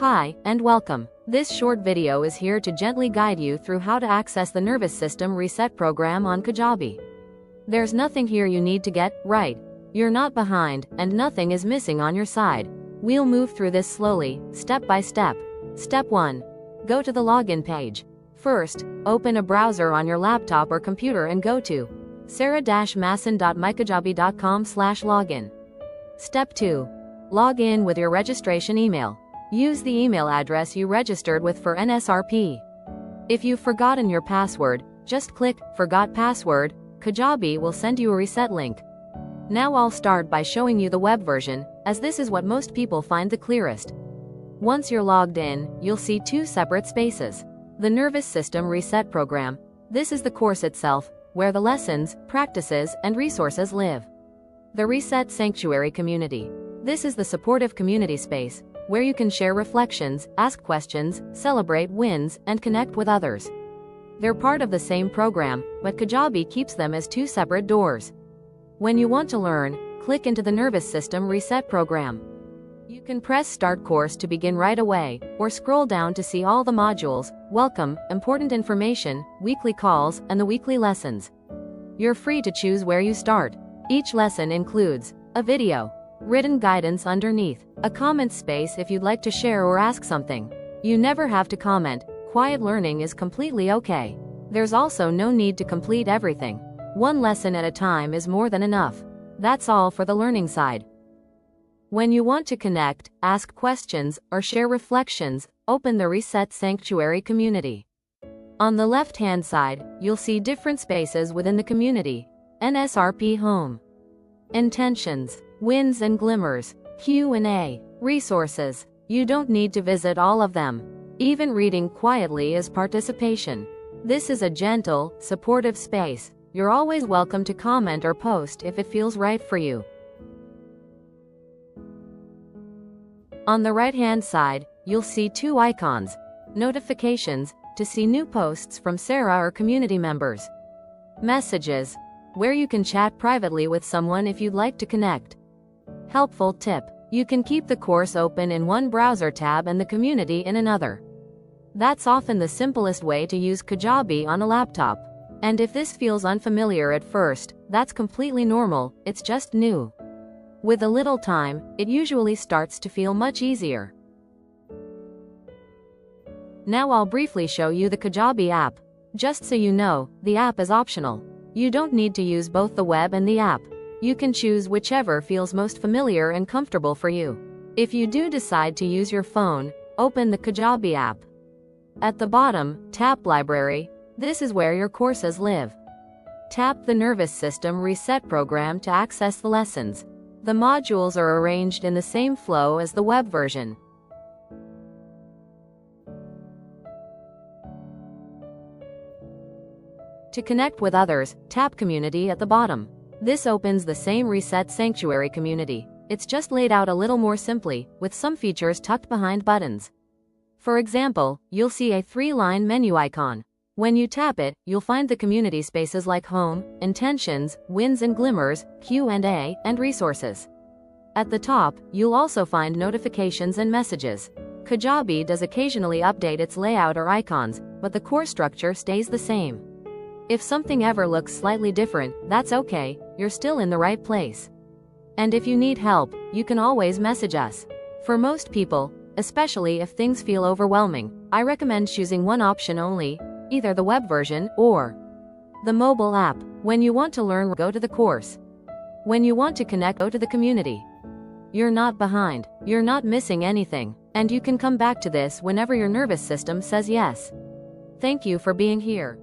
Hi, and welcome. This short video is here to gently guide you through how to access the nervous system reset program on Kajabi. There's nothing here you need to get right. You're not behind, and nothing is missing on your side. We'll move through this slowly, step by step. Step 1. Go to the login page. First, open a browser on your laptop or computer and go to sarah-masson.mykajabi.com/login. Step 2. Log in with your registration email. Use the email address you registered with for NSRP. If you've forgotten your password, just click Forgot Password. Kajabi will send you a reset link. Now I'll start by showing you the web version, as this is what most people find the clearest. Once you're logged in, you'll see two separate spaces. The Nervous System Reset Program. This is the course itself, where the lessons, practices, and resources live. The Reset Sanctuary Community. This is the supportive community space, where you can share reflections, ask questions, celebrate wins, and connect with others. They're part of the same program, but Kajabi keeps them as two separate doors. When you want to learn, click into the Nervous System Reset Program. You can press Start Course to begin right away, or scroll down to see all the modules, welcome, important information, weekly calls, and the weekly lessons. You're free to choose where you start. Each lesson includes a video, written guidance underneath, a comment space if you'd like to share or ask something. You never have to comment. Quiet learning is completely okay. There's also no need to complete everything. One lesson at a time is more than enough. That's all for the learning side. When you want to connect, ask questions, or share reflections, open the Reset Sanctuary Community. On the left-hand side, you'll see different spaces within the community. NSRP Home, Intentions, Wins and Glimmers, Q&A, Resources. You don't need to visit all of them. Even reading quietly is participation. This is a gentle, supportive space. You're always welcome to comment or post if it feels right for you. On the right-hand side, you'll see two icons. Notifications, to see new posts from Sarah or community members. Messages, where you can chat privately with someone if you'd like to connect. Helpful tip, you can keep the course open in one browser tab and the community in another. That's often the simplest way to use Kajabi on a laptop. And if this feels unfamiliar at first, that's completely normal, it's just new. With a little time, it usually starts to feel much easier. Now I'll briefly show you the Kajabi app. Just so you know, the app is optional. You don't need to use both the web and the app. You can choose whichever feels most familiar and comfortable for you. If you do decide to use your phone, open the Kajabi app. At the bottom, tap Library. This is where your courses live. Tap the Nervous System Reset Program to access the lessons. The modules are arranged in the same flow as the web version. To connect with others, tap Community at the bottom. This opens the same Reset Sanctuary Community. It's just laid out a little more simply, with some features tucked behind buttons. For example, you'll see a 3-line menu icon. When you tap it, you'll find the community spaces like Home, Intentions, Wins and Glimmers, Q&A, and Resources. At the top, you'll also find notifications and messages. Kajabi does occasionally update its layout or icons, but the core structure stays the same. If something ever looks slightly different, that's okay, you're still in the right place. And if you need help, you can always message us. For most people, especially if things feel overwhelming, I recommend choosing one option only, either the web version or the mobile app. When you want to learn, go to the course. When you want to connect, go to the community. You're not behind, you're not missing anything, and you can come back to this whenever your nervous system says yes. Thank you for being here.